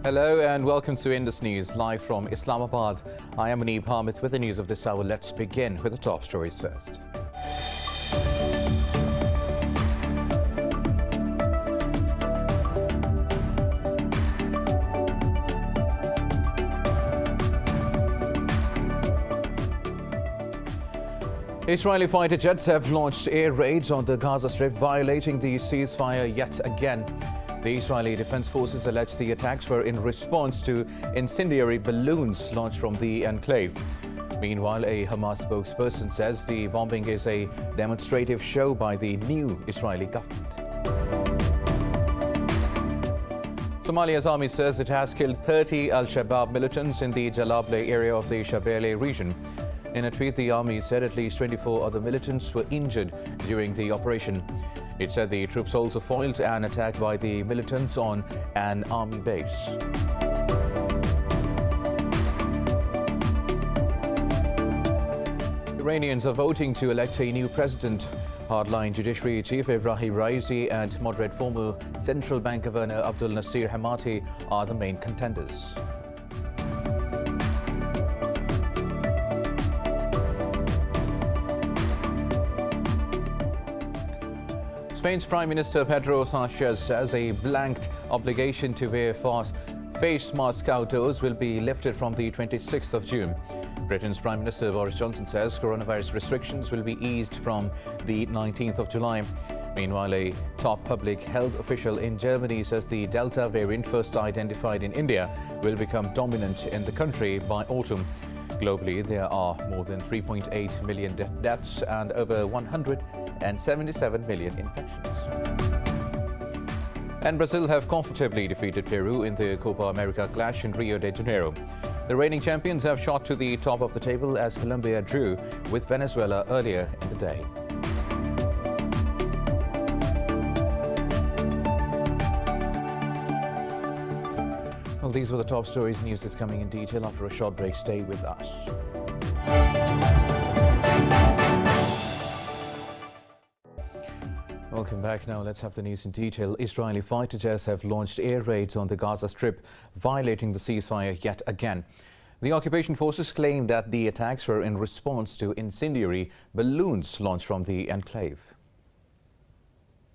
Hello and welcome to Indus News, live from Islamabad. I am Muneeb Hamid with the news of this hour. Let's begin with the top stories first. Israeli fighter jets have launched air raids on the Gaza Strip, violating the ceasefire yet again. The Israeli Defense Forces allege the attacks were in response to incendiary balloons launched from the enclave. Meanwhile, a Hamas spokesperson says the bombing is a demonstrative show by the new Israeli government. Somalia's army says it has killed 30 alshabab militants in the Jalable area of the Shabelle region. In a tweet, the army said at least 24 other militants were injured during the operation. It said the troops also foiled an attack by the militants on an army base. Iranians are voting to elect a new president. Hardline Judiciary Chief Ebrahim Raisi and moderate former Central Bank Governor Abdul Nasir Hemati are the main contenders. Spain's Prime Minister Pedro Sánchez says a blanket obligation to wear face masks outdoors will be lifted from the 26th of June. Britain's Prime Minister Boris Johnson says coronavirus restrictions will be eased from the 19th of July. Meanwhile, a top public health official in Germany says the Delta variant, first identified in India, will become dominant in the country by autumn. Globally, there are more than 3.8 million deaths and over 177 million infections. And Brazil have comfortably defeated Peru in the Copa America clash in Rio de Janeiro. The reigning champions have shot to the top of the table as Colombia drew with Venezuela earlier in the day. Well, these were the top stories. News is coming in detail after a short break. Stay with us. Welcome back. Now let's have the news in detail. Israeli fighter jets have launched air raids on the Gaza Strip, violating the ceasefire yet again. The occupation forces claim that the attacks were in response to incendiary balloons launched from the enclave.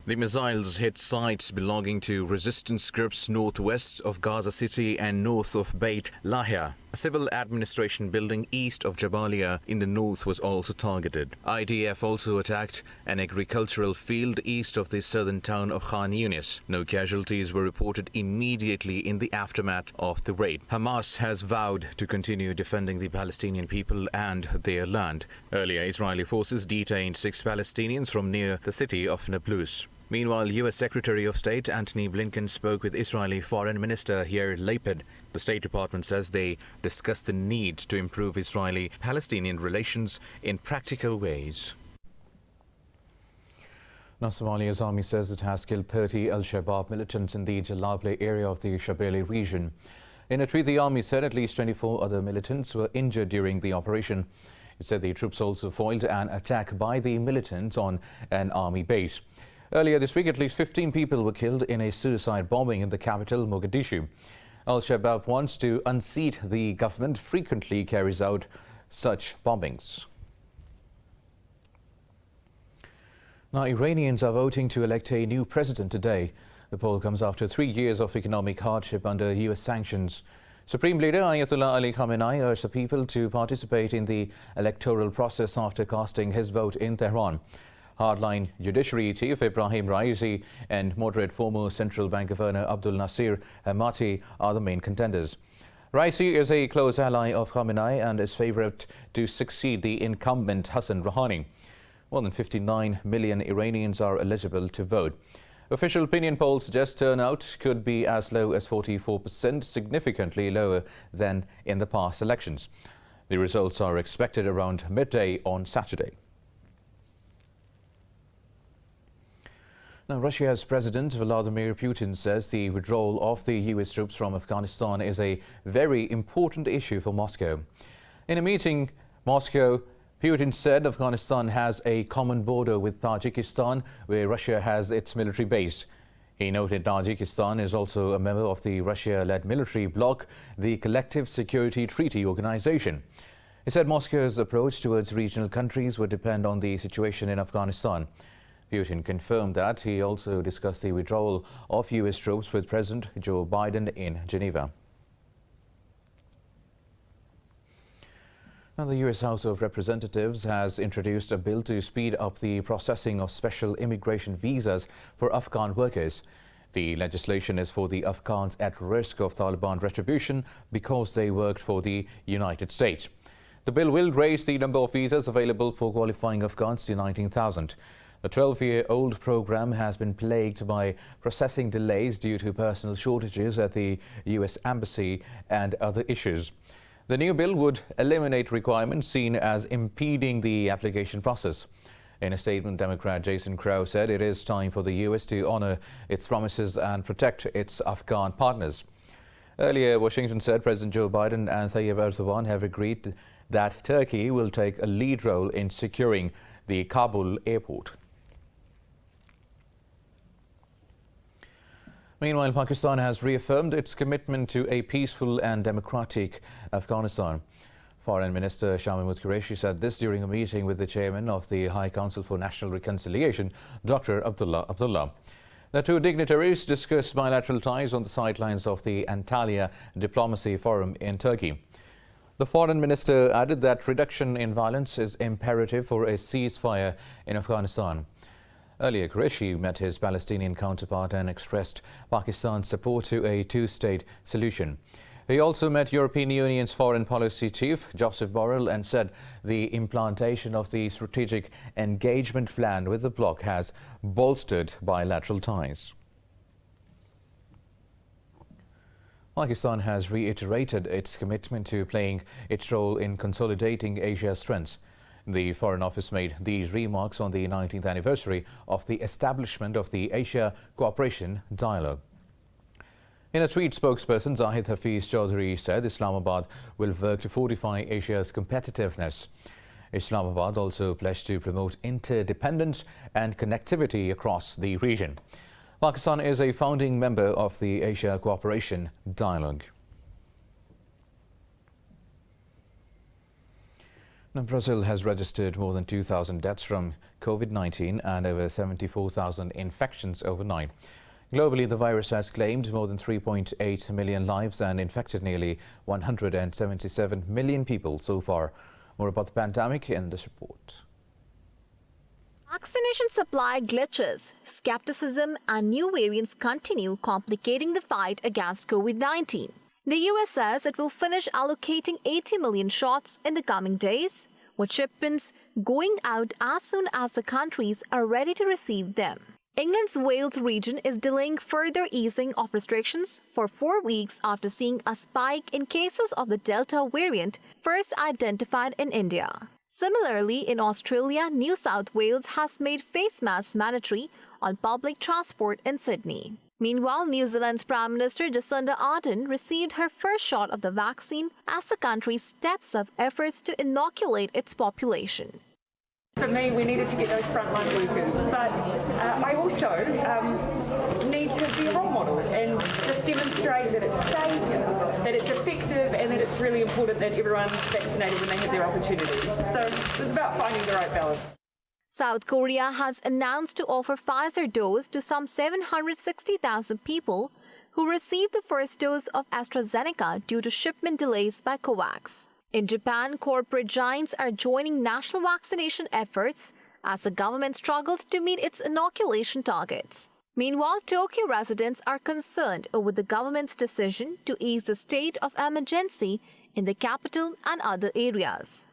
The missiles hit sites belonging to resistance groups northwest of Gaza City and north of Beit Lahia. A civil administration building east of Jabalia in the north was also targeted. IDF also attacked an agricultural field east of the southern town of Khan Yunis. No casualties were reported immediately in the aftermath of the raid. Hamas has vowed to continue defending the Palestinian people and their land. Earlier, Israeli forces detained 6 Palestinians from near the city of Nablus. Meanwhile, U.S. Secretary of State Antony Blinken spoke with Israeli Foreign Minister Yair Lapid. The State Department says they discussed the need to improve Israeli-Palestinian relations in practical ways. Now, Somalia's army says it has killed 30 al-Shabaab militants in the Jalable area of the Shabelle region. In a tweet, the army said at least 24 other militants were injured during the operation. It said the troops also foiled an attack by the militants on an army base. Earlier this week, at least 15 people were killed in a suicide bombing in the capital, Mogadishu. Al-Shabaab wants to unseat the government, frequently carries out such bombings. Now, Iranians are voting to elect a new president today. The poll comes after 3 years of economic hardship under U.S. sanctions. Supreme Leader Ayatollah Ali Khamenei urged the people to participate in the electoral process after casting his vote in Tehran. Hardline Judiciary Chief Ebrahim Raisi and moderate former Central Bank Governor Abdul Nasir Hemati are the main contenders. Raisi is a close ally of Khamenei and is favourite to succeed the incumbent Hassan Rouhani. More than 59 million Iranians are eligible to vote. Official opinion polls suggest turnout could be as low as 44%, significantly lower than in the past elections. The results are expected around midday on Saturday. Now, Russia's President Vladimir Putin says the withdrawal of the U.S. troops from Afghanistan is a very important issue for Moscow. In a meeting, Putin said Afghanistan has a common border with Tajikistan, where Russia has its military base. He noted Tajikistan is also a member of the Russia-led military bloc, the Collective Security Treaty Organization. He said Moscow's approach towards regional countries would depend on the situation in Afghanistan. Putin confirmed that. He also discussed the withdrawal of U.S. troops with President Joe Biden in Geneva. Now, the U.S. House of Representatives has introduced a bill to speed up the processing of special immigration visas for Afghan workers. The legislation is for the Afghans at risk of Taliban retribution because they worked for the United States. The bill will raise the number of visas available for qualifying Afghans to 19,000. The 12-year-old program has been plagued by processing delays due to personnel shortages at the U.S. Embassy and other issues. The new bill would eliminate requirements seen as impeding the application process. In a statement, Democrat Jason Crow said it is time for the U.S. to honor its promises and protect its Afghan partners. Earlier, Washington said President Joe Biden and Tayyip Erdogan have agreed that Turkey will take a lead role in securing the Kabul airport. Meanwhile, Pakistan has reaffirmed its commitment to a peaceful and democratic Afghanistan. Foreign Minister Shah Mahmood Qureshi said this during a meeting with the chairman of the High Council for National Reconciliation, Dr. Abdullah. The two dignitaries discussed bilateral ties on the sidelines of the Antalya Diplomacy Forum in Turkey. The foreign minister added that reduction in violence is imperative for a ceasefire in Afghanistan. Earlier, Qureshi met his Palestinian counterpart and expressed Pakistan's support to a two-state solution. He also met European Union's Foreign Policy Chief, Joseph Borrell, and said the implementation of the strategic engagement plan with the bloc has bolstered bilateral ties. Pakistan has reiterated its commitment to playing its role in consolidating Asia's strengths. The Foreign Office made these remarks on the 19th anniversary of the establishment of the Asia Cooperation Dialogue. In a tweet, spokesperson Zahid Hafiz Chaudhry said Islamabad will work to fortify Asia's competitiveness. Islamabad also pledged to promote interdependence and connectivity across the region. Pakistan is a founding member of the Asia Cooperation Dialogue. Now, Brazil has registered more than 2,000 deaths from COVID-19 and over 74,000 infections overnight. Globally, the virus has claimed more than 3.8 million lives and infected nearly 177 million people so far. More about the pandemic in this report. Vaccination supply glitches, skepticism and new variants continue complicating the fight against COVID-19. The US says it will finish allocating 80 million shots in the coming days, with shipments going out as soon as the countries are ready to receive them. England's Wales region is delaying further easing of restrictions for 4 weeks after seeing a spike in cases of the Delta variant first identified in India. Similarly, in Australia, New South Wales has made face masks mandatory on public transport in Sydney. Meanwhile, New Zealand's Prime Minister Jacinda Ardern received her first shot of the vaccine as the country steps up efforts to inoculate its population. For me, we needed to get those frontline workers, but I also need to be a role model and just demonstrate that it's safe, that it's effective, and that it's really important that everyone's vaccinated when they have their opportunities. So it's about finding the right balance. South Korea has announced to offer Pfizer dose to some 760,000 people who received the first dose of AstraZeneca due to shipment delays by COVAX. In Japan, corporate giants are joining national vaccination efforts as the government struggles to meet its inoculation targets. Meanwhile, Tokyo residents are concerned over the government's decision to ease the state of emergency in the capital and other areas.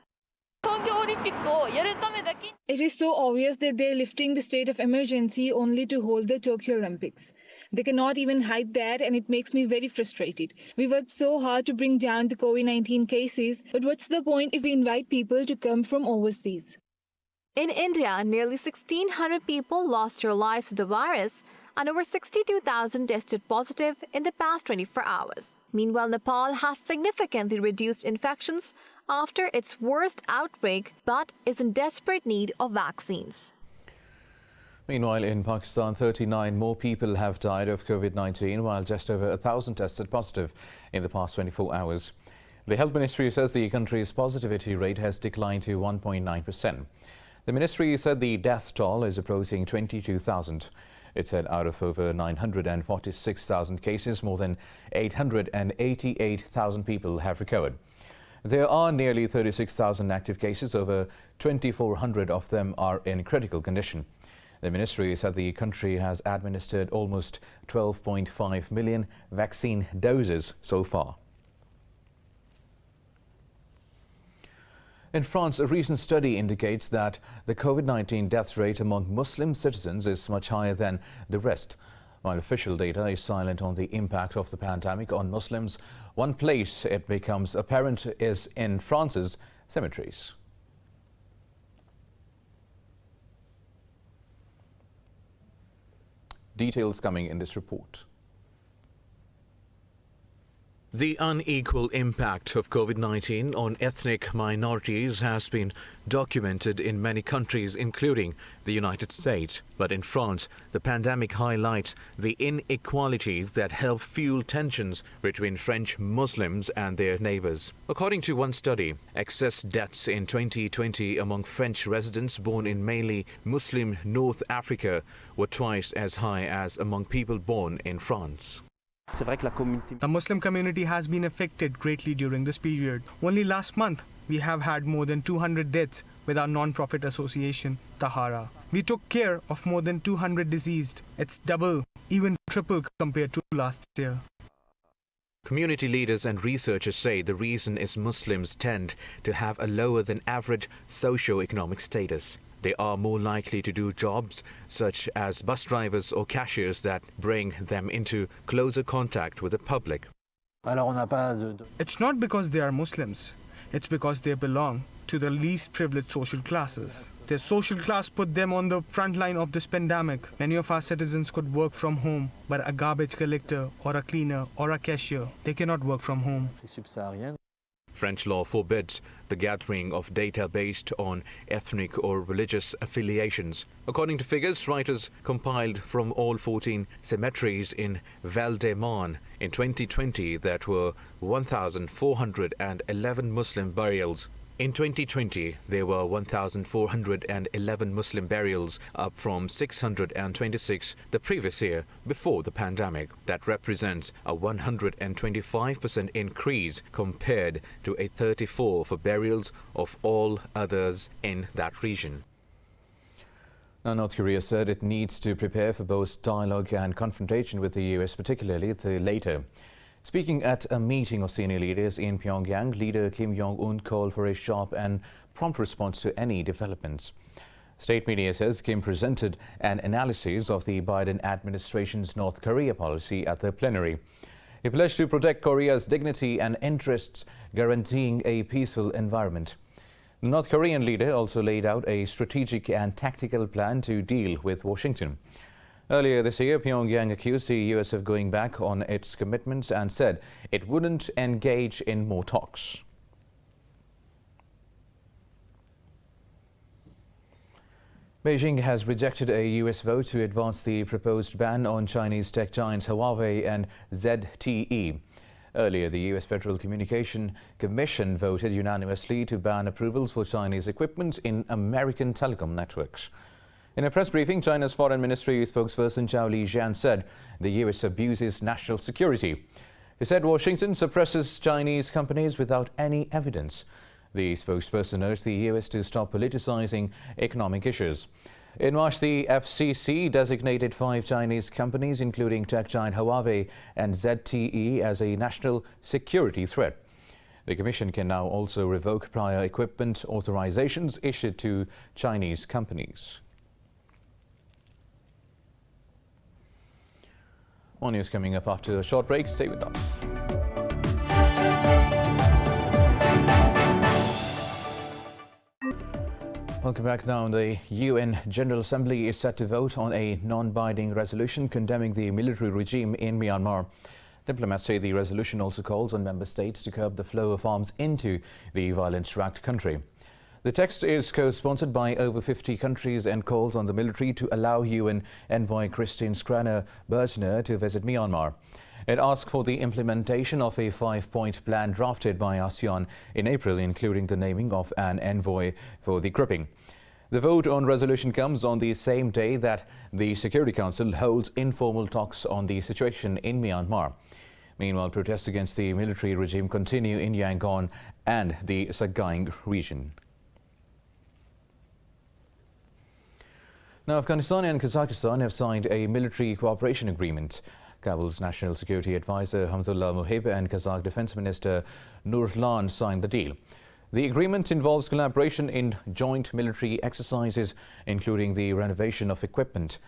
It is so obvious that they are lifting the state of emergency only to hold the Tokyo Olympics. They cannot even hide that, and it makes me very frustrated. We worked so hard to bring down the COVID-19 cases, but what's the point if we invite people to come from overseas? In India, nearly 1,600 people lost their lives to the virus and over 62,000 tested positive in the past 24 hours. Meanwhile, Nepal has significantly reduced infections after its worst outbreak, but is in desperate need of vaccines. Meanwhile, in Pakistan, 39 more people have died of COVID-19, while just over 1,000 tested positive in the past 24 hours. The Health Ministry says the country's positivity rate has declined to 1.9%. The ministry said the death toll is approaching 22,000. It said out of over 946,000 cases, more than 888,000 people have recovered. There are nearly 36,000 active cases. Over 2,400 of them are in critical condition. The ministry said the country has administered almost 12.5 million vaccine doses so far. In France, a recent study indicates that the COVID-19 death rate among Muslim citizens is much higher than the rest. While official data is silent on the impact of the pandemic on Muslims, one place it becomes apparent is in France's cemeteries. Details coming in this report. The unequal impact of COVID-19 on ethnic minorities has been documented in many countries, including the United States. But in France, the pandemic highlights the inequalities that help fuel tensions between French Muslims and their neighbors. According to one study, excess deaths in 2020 among French residents born in mainly Muslim North Africa were twice as high as among people born in France. The Muslim community has been affected greatly during this period. Only last month, we have had more than 200 deaths with our non-profit association, Tahara. We took care of more than 200 deceased. It's double, even triple compared to last year. Community leaders and researchers say the reason is Muslims tend to have a lower than average socio-economic status. They are more likely to do jobs such as bus drivers or cashiers that bring them into closer contact with the public. It's not because they are Muslims. It's because they belong to the least privileged social classes. Their social class put them on the front line of this pandemic. Many of our citizens could work from home, but a garbage collector or a cleaner or a cashier, they cannot work from home. French law forbids the gathering of data based on ethnic or religious affiliations. According to figures writers compiled from all 14 cemeteries in Val-de-Marne in 2020, that were 1,411 Muslim burials. In 2020, there were 1,411 Muslim burials, up from 626 the previous year before the pandemic. That represents a 125% increase compared to a 34% for burials of all others in that region. Now, North Korea said it needs to prepare for both dialogue and confrontation with the US, particularly the latter. Speaking at a meeting of senior leaders in Pyongyang, leader Kim Jong-un called for a sharp and prompt response to any developments. State media says Kim presented an analysis of the Biden administration's North Korea policy at the plenary. He pledged to protect Korea's dignity and interests, guaranteeing a peaceful environment. The North Korean leader also laid out a strategic and tactical plan to deal with Washington. Earlier this year, Pyongyang accused the US of going back on its commitments and said it wouldn't engage in more talks. Beijing has rejected a US vote to advance the proposed ban on Chinese tech giants Huawei and ZTE. Earlier, the US Federal Communication Commission voted unanimously to ban approvals for Chinese equipment in American telecom networks. In a press briefing, China's Foreign Ministry spokesperson Zhao Lijian said the US abuses national security. He said Washington suppresses Chinese companies without any evidence. The spokesperson urged the US to stop politicizing economic issues. In March, the FCC designated 5 Chinese companies, including tech giant Huawei and ZTE, as a national security threat. The Commission can now also revoke prior equipment authorizations issued to Chinese companies. More news coming up after a short break. Stay with us. Welcome back. Now, the UN General Assembly is set to vote on a non-binding resolution condemning the military regime in Myanmar. Diplomats say the resolution also calls on member states to curb the flow of arms into the violence-racked country. The text is co-sponsored by over 50 countries and calls on the military to allow UN envoy Christine Schraner Bergner to visit Myanmar. It asks for the implementation of a 5-point plan drafted by ASEAN in April, including the naming of an envoy for the grouping. The vote on resolution comes on the same day that the Security Council holds informal talks on the situation in Myanmar. Meanwhile, protests against the military regime continue in Yangon and the Sagaing region. Now, Afghanistan and Kazakhstan have signed a military cooperation agreement. Kabul's National Security Advisor Hamdullah Muhib and Kazakh Defense Minister Nurlan signed the deal. The agreement involves collaboration in joint military exercises, including the renovation of equipment.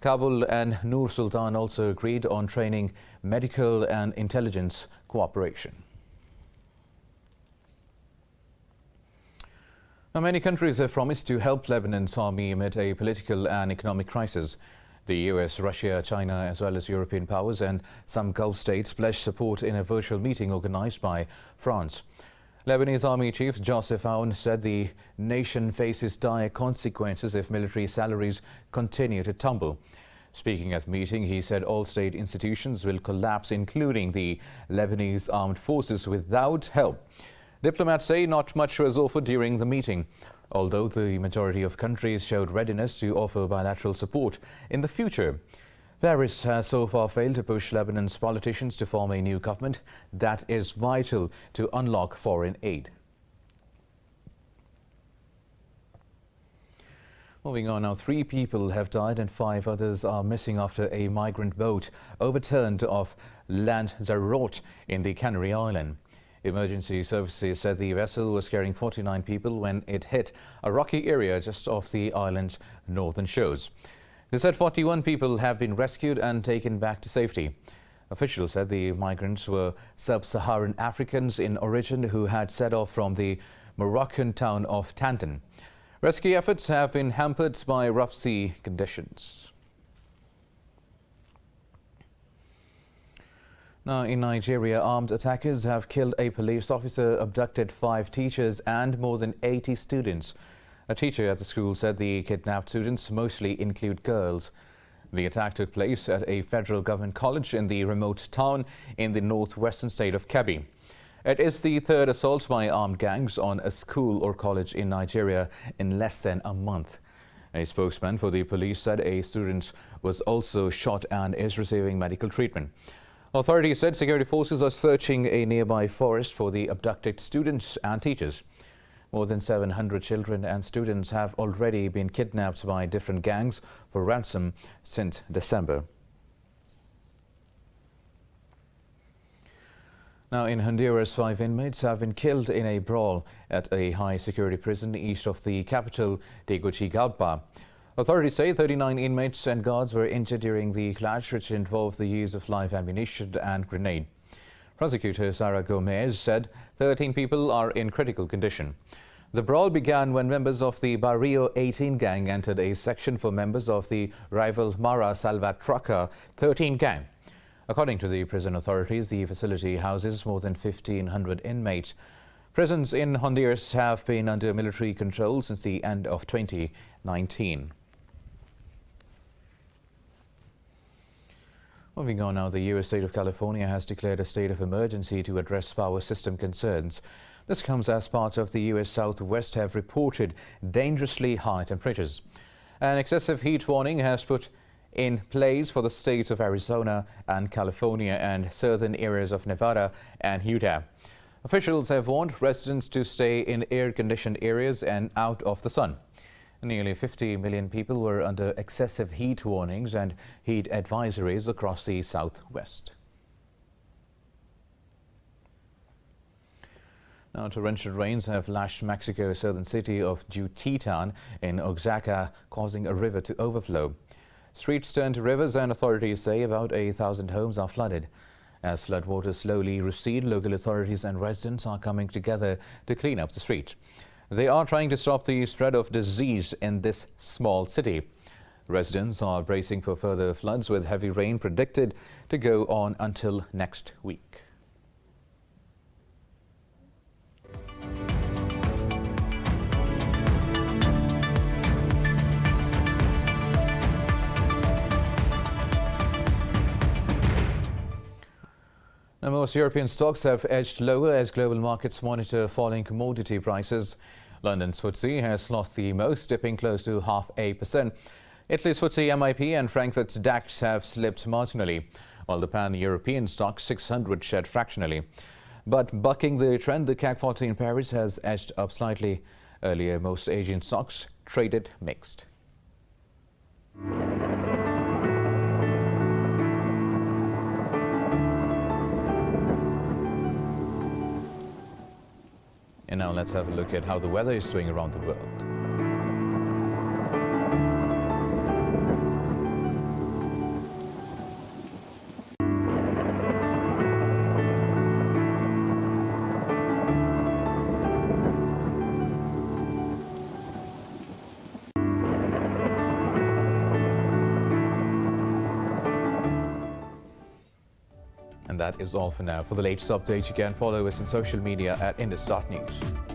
Kabul and Nur Sultan also agreed on training, medical and intelligence cooperation. Now, many countries have promised to help Lebanon's army amid a political and economic crisis. The US, Russia, China, as well as European powers and some Gulf states pledged support in a virtual meeting organized by France. Lebanese Army Chief Joseph Aoun said the nation faces dire consequences if military salaries continue to tumble. Speaking at the meeting, he said all state institutions will collapse, including the Lebanese armed forces, without help. Diplomats say not much was offered during the meeting, although the majority of countries showed readiness to offer bilateral support in the future. Paris has so far failed to push Lebanon's politicians to form a new government that is vital to unlock foreign aid. Moving on now, 3 people have died and 5 others are missing after a migrant boat overturned off Lanzarote in the Canary Island. Emergency services said the vessel was carrying 49 people when it hit a rocky area just off the island's northern shores. They said 41 people have been rescued and taken back to safety. Officials said the migrants were sub-Saharan Africans in origin who had set off from the Moroccan town of Tantan. Rescue efforts have been hampered by rough sea conditions. Now, in Nigeria, armed attackers have killed a police officer, abducted 5 teachers and more than 80 students. A teacher at the school said the kidnapped students mostly include girls. The attack took place at a federal government college in the remote town in the northwestern state of Kebbi. It is the 3rd assault by armed gangs on a school or college in Nigeria in less than a month. A spokesman for the police said a student was also shot and is receiving medical treatment. Authorities said security forces are searching a nearby forest for the abducted students and teachers. More than 700 children and students have already been kidnapped by different gangs for ransom since December. Now, in Honduras, 5 inmates have been killed in a brawl at a high-security prison east of the capital, Tegucigalpa. Authorities say 39 inmates and guards were injured during the clash, which involved the use of live ammunition and grenade. Prosecutor Sara Gomez said 13 people are in critical condition. The brawl began when members of the Barrio 18 gang entered a section for members of the rival Mara Salvatrucha 13 gang. According to the prison authorities, the facility houses more than 1,500 inmates. Prisons in Honduras have been under military control since the end of 2019. Moving on now, the U.S. state of California has declared a state of emergency to address power system concerns. This comes as parts of the U.S. Southwest have reported dangerously high temperatures. An excessive heat warning has put in place for the states of Arizona and California and southern areas of Nevada and Utah. Officials have warned residents to stay in air-conditioned areas and out of the sun. Nearly 50 million people were under excessive heat warnings and heat advisories across the Southwest. Now, torrential rains have lashed Mexico's southern city of Juchitán in Oaxaca, causing a river to overflow. Streets turned to rivers and authorities say about 1,000 homes are flooded. As floodwaters slowly recede, local authorities and residents are coming together to clean up the streets. They are trying to stop the spread of disease in this small city. Residents are bracing for further floods, with heavy rain predicted to go on until next week. Now, most European stocks have edged lower as global markets monitor falling commodity prices. London's FTSE has lost the most, dipping close to 0.5%. Italy's FTSE MIP and Frankfurt's DAX have slipped marginally, while the pan-European stock 600 shed fractionally. But bucking the trend, the CAC 40 in Paris has edged up slightly. Earlier, most Asian stocks traded mixed. And now let's have a look at how the weather is doing around the world. And that is all for now. For the latest updates, you can follow us on social media at indus.news.